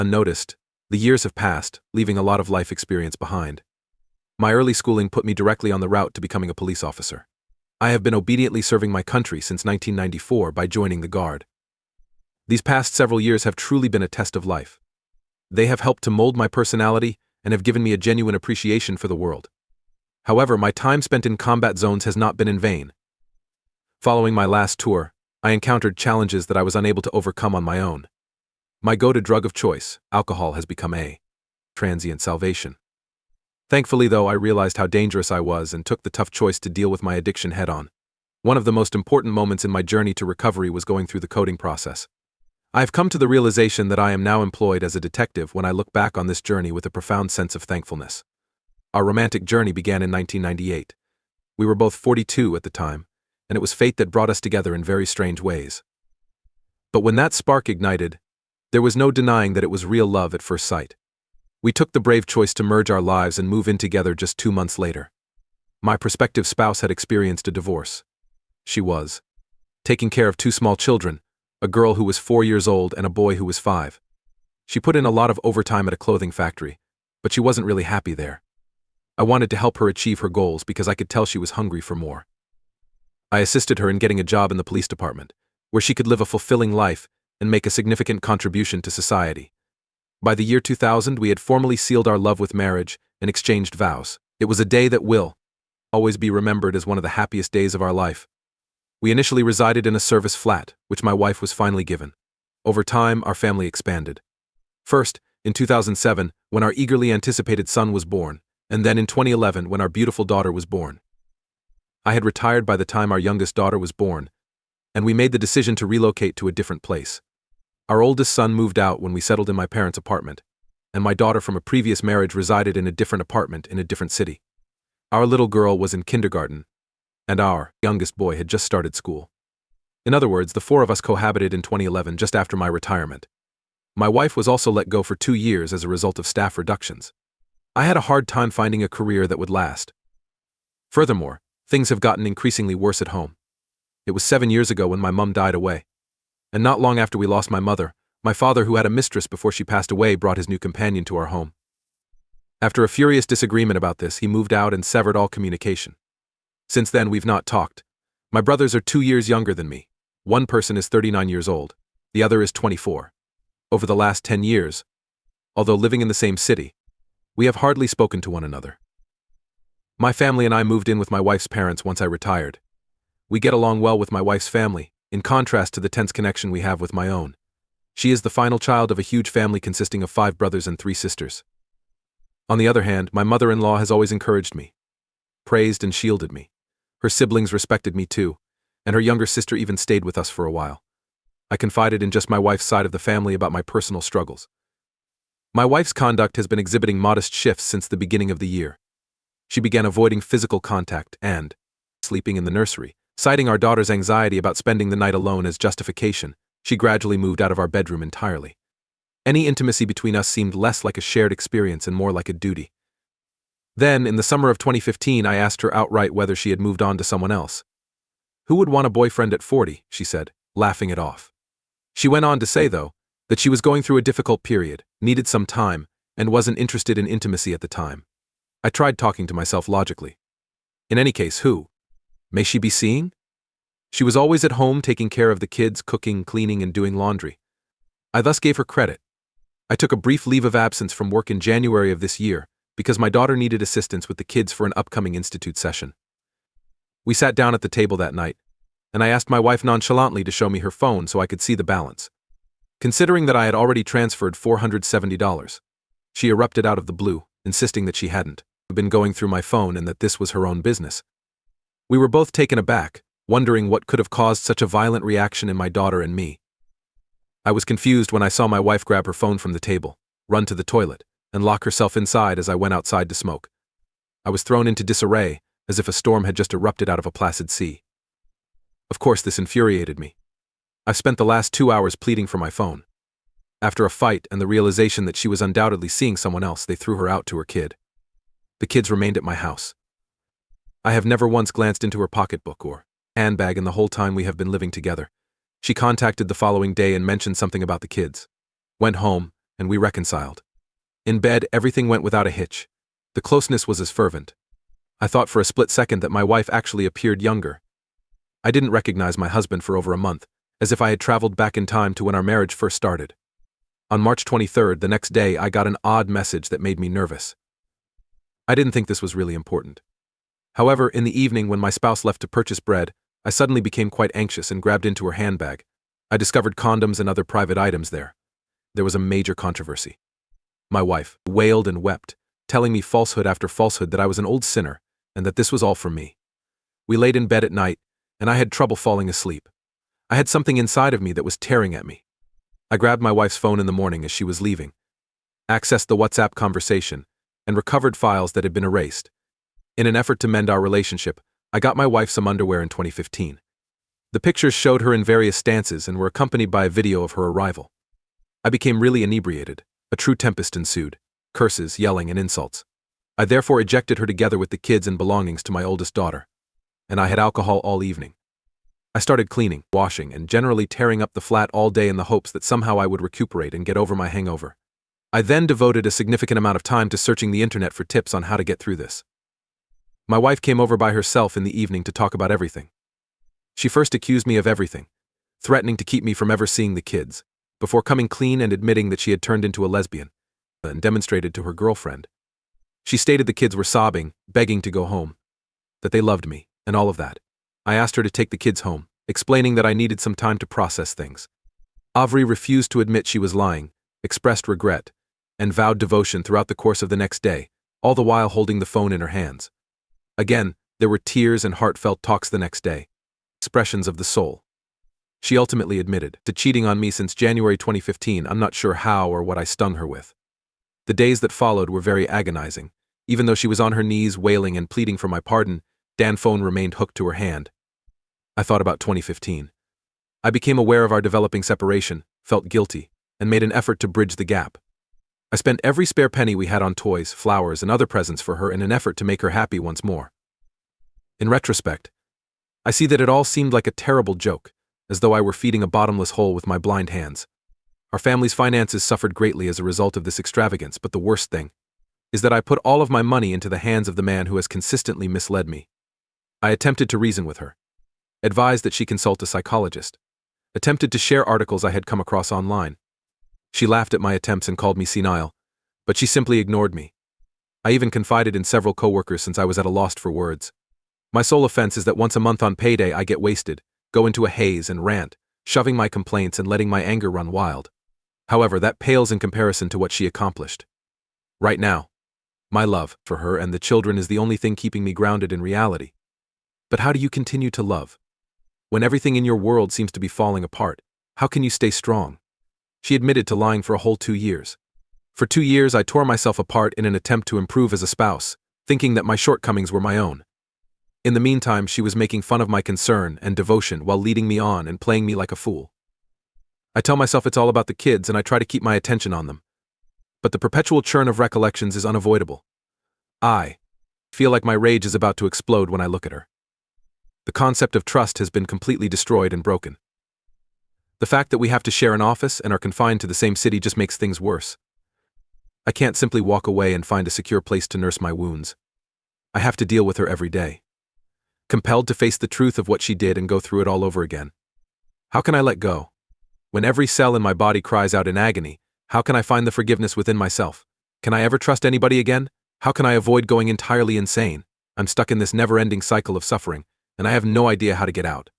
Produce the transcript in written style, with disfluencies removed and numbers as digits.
Unnoticed, the years have passed, leaving a lot of life experience behind. My early schooling put me directly on the route to becoming a police officer. I have been obediently serving my country since 1994 by joining the Guard. These past several years have truly been a test of life. They have helped to mold my personality and have given me a genuine appreciation for the world. However, my time spent in combat zones has not been in vain. Following my last tour, I encountered challenges that I was unable to overcome on my own. My go-to drug of choice, alcohol, has become a transient salvation. Thankfully, though, I realized how dangerous I was and took the tough choice to deal with my addiction head-on. One of the most important moments in my journey to recovery was going through the coding process. I have come to the realization that I am now employed as a detective when I look back on this journey with a profound sense of thankfulness. Our romantic journey began in 1998. We were both 42 at the time, and it was fate that brought us together in very strange ways. But when that spark ignited, there was no denying that it was real love at first sight. We took the brave choice to merge our lives and move in together just 2 months later. My prospective spouse had experienced a divorce. She was taking care of 2 small children, a girl who was 4 years old and a boy who was 5. She put in a lot of overtime at a clothing factory, but she wasn't really happy there. I wanted to help her achieve her goals because I could tell she was hungry for more. I assisted her in getting a job in the police department, where she could live a fulfilling life and make a significant contribution to society. By the year 2000, we had formally sealed our love with marriage and exchanged vows. It was a day that will always be remembered as one of the happiest days of our life. We initially resided in a service flat, which my wife was finally given. Over time, our family expanded. First, in 2007, when our eagerly anticipated son was born, and then in 2011, when our beautiful daughter was born. I had retired by the time our youngest daughter was born, and we made the decision to relocate to a different place. Our oldest son moved out when we settled in my parents' apartment, and my daughter from a previous marriage resided in a different apartment in a different city. Our little girl was in kindergarten, and our youngest boy had just started school. In other words, the 4 of us cohabited in 2011 just after my retirement. My wife was also let go for 2 years as a result of staff reductions. I had a hard time finding a career that would last. Furthermore, things have gotten increasingly worse at home. It was 7 years ago when my mom died away. And not long after we lost my mother, my father, who had a mistress before she passed away, brought his new companion to our home. After a furious disagreement about this, he moved out and severed all communication. Since then, we've not talked. My brothers are 2 years younger than me. One person is 39 years old. The other is 24. Over the last 10 years, although living in the same city, we have hardly spoken to one another. My family and I moved in with my wife's parents once I retired. We get along well with my wife's family, in contrast to the tense connection we have with my own. She is the final child of a huge family consisting of 5 brothers and 3 sisters. On the other hand, my mother-in-law has always encouraged me, praised and shielded me. Her siblings respected me too, and her younger sister even stayed with us for a while. I confided in just my wife's side of the family about my personal struggles. My wife's conduct has been exhibiting modest shifts since the beginning of the year. She began avoiding physical contact and sleeping in the nursery. Citing our daughter's anxiety about spending the night alone as justification, she gradually moved out of our bedroom entirely. Any intimacy between us seemed less like a shared experience and more like a duty. Then, in the summer of 2015, I asked her outright whether she had moved on to someone else. "Who would want a boyfriend at 40, she said, laughing it off. She went on to say, though, that she was going through a difficult period, needed some time, and wasn't interested in intimacy at the time. I tried talking to myself logically. In any case, who may she be seeing? She was always at home taking care of the kids, cooking, cleaning, and doing laundry. I thus gave her credit. I took a brief leave of absence from work in January of this year because my daughter needed assistance with the kids for an upcoming institute session. We sat down at the table that night, and I asked my wife nonchalantly to show me her phone so I could see the balance. Considering that I had already transferred $470, she erupted out of the blue, insisting that she hadn't been going through my phone and that this was her own business. We were both taken aback, wondering what could have caused such a violent reaction in my daughter and me. I was confused when I saw my wife grab her phone from the table, run to the toilet, and lock herself inside as I went outside to smoke. I was thrown into disarray, as if a storm had just erupted out of a placid sea. Of course, this infuriated me. I've spent the last 2 hours pleading for my phone. After a fight and the realization that she was undoubtedly seeing someone else, they threw her out to her kid. The kids remained at my house. I have never once glanced into her pocketbook or handbag in the whole time we have been living together. She contacted the following day and mentioned something about the kids. Went home, and we reconciled. In bed, everything went without a hitch. The closeness was as fervent. I thought for a split second that my wife actually appeared younger. I didn't recognize my husband for over a month, as if I had traveled back in time to when our marriage first started. On March 23rd, the next day, I got an odd message that made me nervous. I didn't think this was really important. However, in the evening when my spouse left to purchase bread, I suddenly became quite anxious and grabbed into her handbag. I discovered condoms and other private items there. There was a major controversy. My wife wailed and wept, telling me falsehood after falsehood that I was an old sinner and that this was all for me. We laid in bed at night, and I had trouble falling asleep. I had something inside of me that was tearing at me. I grabbed my wife's phone in the morning as she was leaving, accessed the WhatsApp conversation, and recovered files that had been erased. In an effort to mend our relationship, I got my wife some underwear in 2015. The pictures showed her in various stances and were accompanied by a video of her arrival. I became really inebriated. A true tempest ensued, curses, yelling, and insults. I therefore ejected her together with the kids and belongings to my oldest daughter. And I had alcohol all evening. I started cleaning, washing, and generally tearing up the flat all day in the hopes that somehow I would recuperate and get over my hangover. I then devoted a significant amount of time to searching the internet for tips on how to get through this. My wife came over by herself in the evening to talk about everything. She first accused me of everything, threatening to keep me from ever seeing the kids, before coming clean and admitting that she had turned into a lesbian, and demonstrated to her girlfriend. She stated the kids were sobbing, begging to go home, that they loved me, and all of that. I asked her to take the kids home, explaining that I needed some time to process things. Avri refused to admit she was lying, expressed regret, and vowed devotion throughout the course of the next day, all the while holding the phone in her hands. Again, there were tears and heartfelt talks the next day, expressions of the soul. She ultimately admitted to cheating on me since January 2015. I'm not sure how or what I stung her with. The days that followed were very agonizing. Even though she was on her knees wailing and pleading for my pardon, Dan's phone remained hooked to her hand. I thought about 2015. I became aware of our developing separation, felt guilty, and made an effort to bridge the gap. I spent every spare penny we had on toys, flowers, and other presents for her in an effort to make her happy once more. In retrospect, I see that it all seemed like a terrible joke, as though I were feeding a bottomless hole with my blind hands. Our family's finances suffered greatly as a result of this extravagance, but the worst thing is that I put all of my money into the hands of the man who has consistently misled me. I attempted to reason with her, advised that she consult a psychologist, attempted to share articles I had come across online. She laughed at my attempts and called me senile, but she simply ignored me. I even confided in several coworkers since I was at a loss for words. My sole offense is that once a month on payday I get wasted, go into a haze and rant, shoving my complaints and letting my anger run wild. However, that pales in comparison to what she accomplished. Right now, my love for her and the children is the only thing keeping me grounded in reality. But how do you continue to love? When everything in your world seems to be falling apart, how can you stay strong? She admitted to lying for a whole 2 years. For 2 years I tore myself apart in an attempt to improve as a spouse, thinking that my shortcomings were my own. In the meantime, she was making fun of my concern and devotion while leading me on and playing me like a fool. I tell myself it's all about the kids and I try to keep my attention on them. But the perpetual churn of recollections is unavoidable. I feel like my rage is about to explode when I look at her. The concept of trust has been completely destroyed and broken. The fact that we have to share an office and are confined to the same city just makes things worse. I can't simply walk away and find a secure place to nurse my wounds. I have to deal with her every day, compelled to face the truth of what she did and go through it all over again. How can I let go? When every cell in my body cries out in agony, how can I find the forgiveness within myself? Can I ever trust anybody again? How can I avoid going entirely insane? I'm stuck in this never-ending cycle of suffering, and I have no idea how to get out.